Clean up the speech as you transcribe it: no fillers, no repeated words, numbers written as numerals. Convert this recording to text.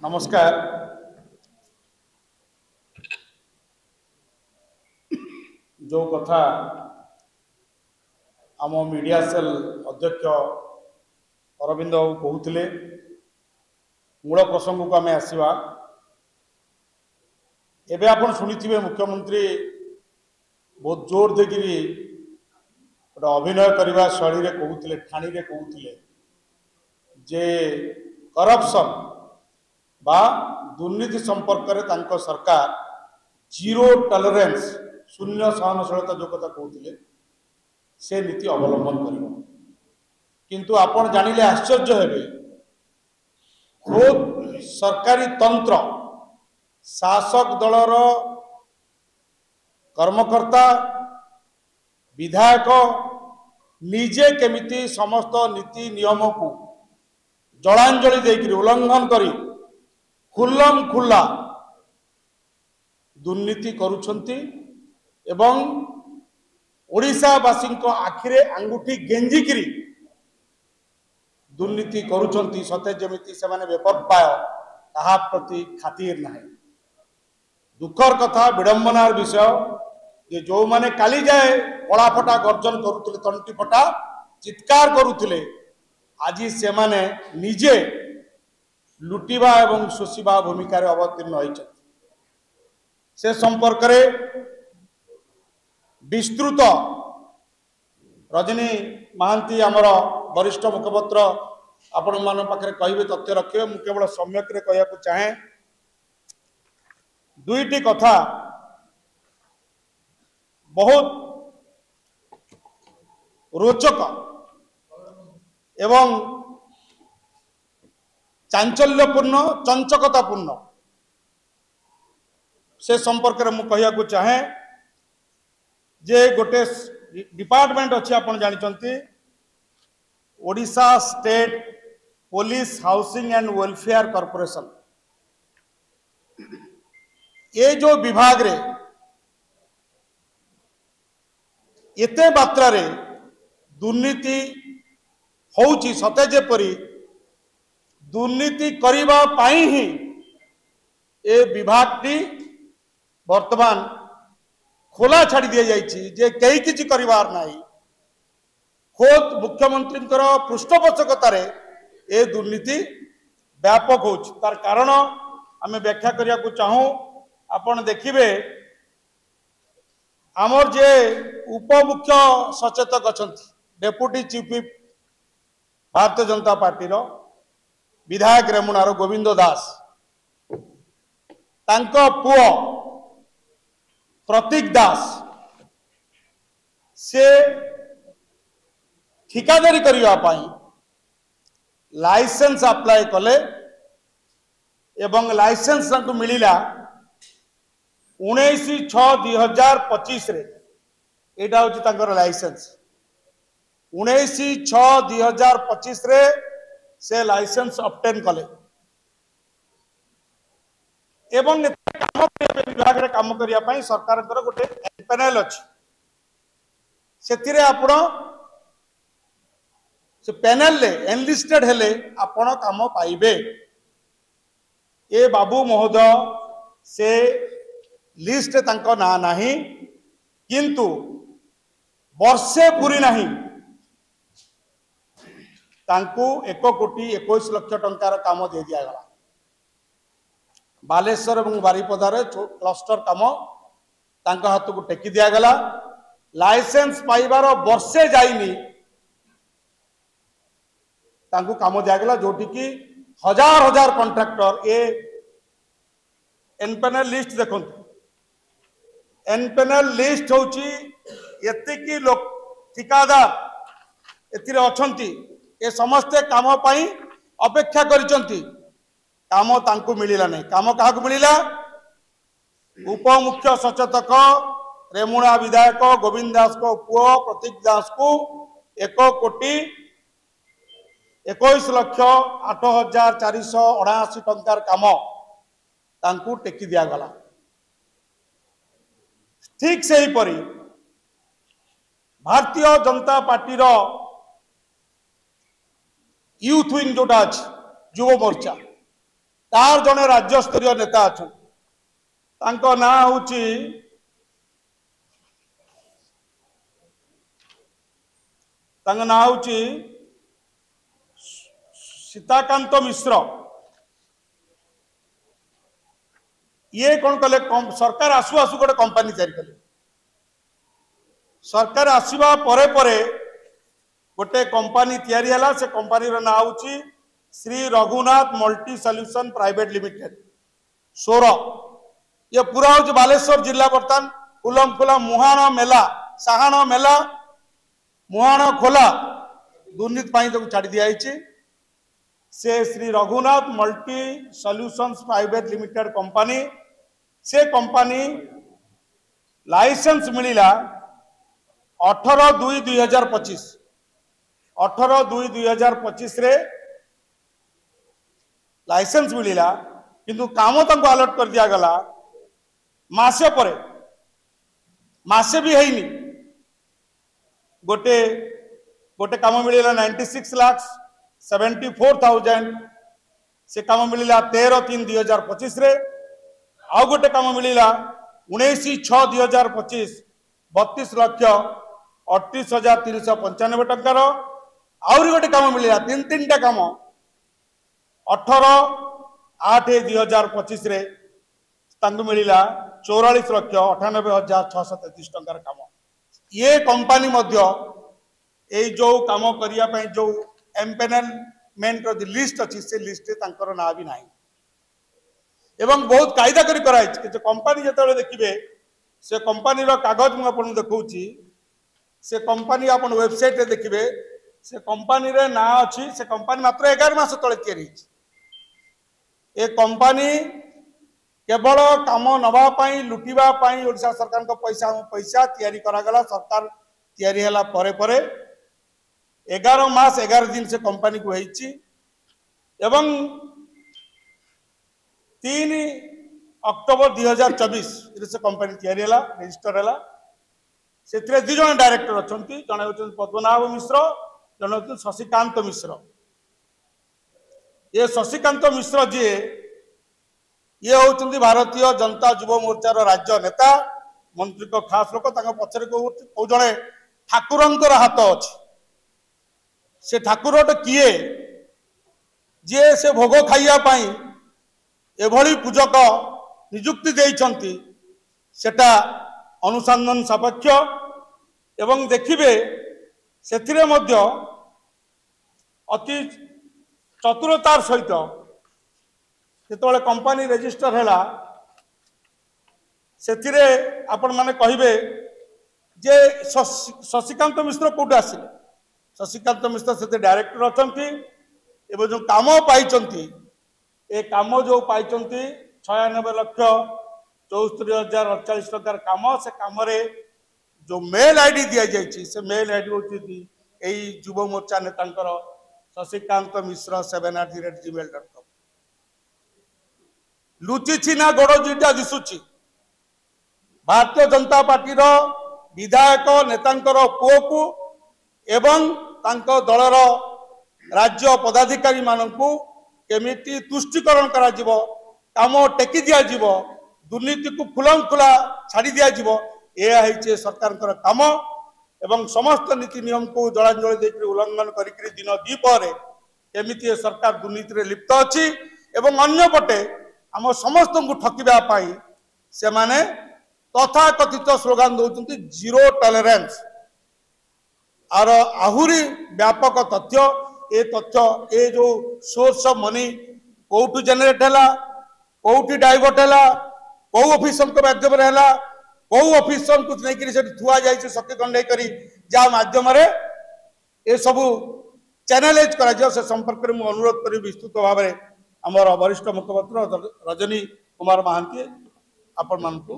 नमस्कार। जो कथा आम मीडिया सेल अध्यक्ष अरविंद बाबू कहते मूल प्रसंग को आम आसवा। एबे आपण शुणिथिबे मुख्यमंत्री बहुत जोर देकिरी गोटे अभिनय करने शैली रे कहते ठाणी रे कहते जे करप्शन बा दुर्नीति संपर्क में तांको सरकार जीरो टॉलरेंस शून्य सहनशीलता जो कथा कहते से नीति अवलंबन करिवो। किंतु आपण जानिले आश्चर्य हेबे खुद सरकारी तंत्र शासक दलर कर्मकर्ता विधायक निजे केमिति समस्त नीति नियम को जलांजलि देकर उल्लंघन करी खुल्लम खुल्ला दुर्नीति करुछंती एवं ओडिशावासी आखिरे अंगुठी गेंजिकिरी दुर्नीति करुछंती सते जेमिति से माने बेपर्पाय ताहा प्रति खातिर नाही। दुखर कथा विडंबनार विषय जे जो माने काली जाए कलाफटा गर्जन करुथिले तंटी फटा चित्कार करुथिले आज से माने निजे लुटिबा एवं शोषिबा भूमिका अवतीर्ण होइछथि। से संपर्क में विस्तृत रजनी महांती आमर वरिष्ठ मुखपत्र आपण मान पाखे कहे तथ्य रखिए। मु केवल सम्यक रे कहया चाहे दुईटी कथा बहुत रोचक एवं चांचल्यपूर्ण चंचकतापूर्ण से संपर्क में मुझे चाहे जे गोटे डिपार्टमेंट अच्छी आप जानते Odisha state police housing and welfare corporation ये जो विभाग रे एते मात्रा रे दुर्नीति होउची सते जेपरी दुर्नीति करिबा पाई ही ए विभागटी वर्तमान खोला छाड़ी दिया जाइए जे कई किछि करिवार नाही। खुद मुख्यमंत्री पृष्ठपोषकतार ए दुर्नीति व्यापक हो तार कारण आम व्याख्या करने को चाहूँ। आपण देखिए आमर जे उपमुख्य सचेतक अच्छा deputy chief whip Bharatiya Janata party विधायक रेमुणार गोविंद दास तांको पुओ प्रतीक दास से ठिकादारी करने लाइसेंस अप्लाई कले एवं लाइसेंस मिलला 19/6/2025 रे एटा होची लाइसेंस 19/6/2025 रे से लाइसेंस ऑब्टेन कले एवं विभाग रे काम करने सरकार गोटे पैनल अच्छी से आपण से पैनल ले एनलिस्टेड हेले आपण काम पाइबे। ए बाबू महोदय से लिस्ट तांको ना नहीं किंतु वर्षे पूरी नहीं तांको 1,21,00,000 टंकार काम दे दिया गला। बालेश्वर और बारिपदार क्लस्टर काम तांको हाथ को टेकी दिया गला। लाइसेंस पाइबार वर्षे जाइनी तांको काम दिगला जोटी की हजार हजार कंट्राक्टर ए एनपेनल लिस्ट देखो एनपेनल लिस्ट होची एतिकी लोक ठिकादार एतिरे अछंती ए समस्ते काम पाई अपेक्षा करिसंती काम तांको मिलिला नहीं। काम काहा को मिलिला उपमुख्य सचेतक रेमुणा विधायक गोविंद दास को पुओ प्रतीक दास को 1,21,08,479 टंकार काम तांकू टेकी दिया गला। ठीक से ही परी भारतीय जनता पार्टी रो यूथ विंग जोटा युव मोर्चा तार जड़े राज्य स्तरीय नेता अच्छा ना हूँ ना हूँ सीताकांत मिश्र। ये कौन कले सरकार आसु आसु गोटे कंपनी तैयारी कले सरकार आसवा परे परे गोटे कंपनी तैयारी है से कंपनी ना हूँ Shri Raghunath multi solution private limited सोर। ये पूरा हूँ बालेश्वर जिला बर्तमान फुलम फुला मुहाण मेला साहाण मेला मुहाण खोला दुर्नीति छाड़ी दिखाई से Shri Raghunath multi solutions private limited company से कंपनी लाइसेंस मिलिला 18/2/2025 18/2/2025 रे लाइसेंस मिलिला किंतु काम तक अलर्ट कर दिया गला मासे परे मासे भी है गोटे गोटे काम मिलिला 96,74,000 से काम मिलिला 13/3/2025 रे आउ गोटे काम मिलिला 19/6/2025 32,38,395 टंकार आउरी गोटे काम मिलिला तीन टा काम 18/8/2025 रे तांको मिलिला 44,98,633 टंकार काम। ये कंपनी मध्य ए जो काम करिया पई जो एम्पेनलमेंट रो लिस्ट अछि से लिस्ट तांकर ना भी नाही एवं बहुत कायदा करी कराई कि कंपनी जेतेबेले देखिबे से कंपनी रो कागज मु आपन देखौची से कंपनी आपन वेबसाइट रे देखिबे से कंपनी रे ना अछि से कंपनी मात्र 11 मास तळे तयारी अछि। ए कंपनी केवल काम नवा पाई लुटिबा पाई ओडिशा सरकार को पैसा तैयारी करा गला सरकार तैयारी हला परे परे 11 मास 11 दिन से कंपनी को होईची एवं 3 अक्टोबर 2024 से कंपनी तैयारी हला रजिस्टर हला से दु जन डायरेक्टर अछंती जने होचन पद्मनाभ मिश्र जने होचन शशिकांत मिश्र। ये शशिकांत मिश्र जी ये होचंती भारतीय जनता युव मोर्चा राज्य नेता मंत्री को खास लोक पछरे को जड़े ठाकुरंकर हाथ अच्छे से ठाकुर किए जे से भोग खाइया पाई एभली पूजक नियुक्ति देइछंती सेटा अनुसंधान सापेक्ष एवं देखिबे सेथिरे मध्य अति चतुरतार सहित जेतबेले कंपनी रजिस्टर हैला सेथिरे आपण माने कहिबे जे शशिकांत मिश्र कोड आसिले शशिकांत मिश्र से डायरेक्टर अछंती एवं जो काम पाइचंती ए काम जो पाइचंती 96,74,048 टकर काम से काम रे जो मेल आईडी दिया जायछि से मेल आईडी होती एई युव मोर्चा नेतांकर शशिकांत मिश्र 7@gmail.com लुचि छिना गोड़ जीटा दिसुची भारतीय जनता पार्टी रो विधायक नेतांकर पुओ को एवं तांको दलर राज्य पदाधिकारी मानकू केमिति तुष्टिकरण करा जीवो काम टेकी दिया जीवो दुर्नीति को फुलम खुला छाड़ी दिया जीवो ए है सरकार काम एवं समस्त नीति नियम को जलांजलि देकर उल्लंघन करी दिन दीपर केमिति सरकार दुर्नीति रे लिप्त अछि एवं अन्य पटे आम समस्त को ठकिबा पाई से माने तथाकथित स्लोगान दौरान जीरो टॉलरेंस आर आहुरी व्यापक तथ्य ए जो source of money kothu generate है कोठी डाइवर्ट है कौ ऑफिसर को माध्यम कौ ऑफिसर को नहीं थुआ जाए शक्ति कंडे करी जा माध्यम ए सबू चैनलाइज करा से संपर्क में अनुरोध करी विस्तृत भाव में आमर वरिष्ठ मुखपात्र रजनी कुमार महांती आपण मानकू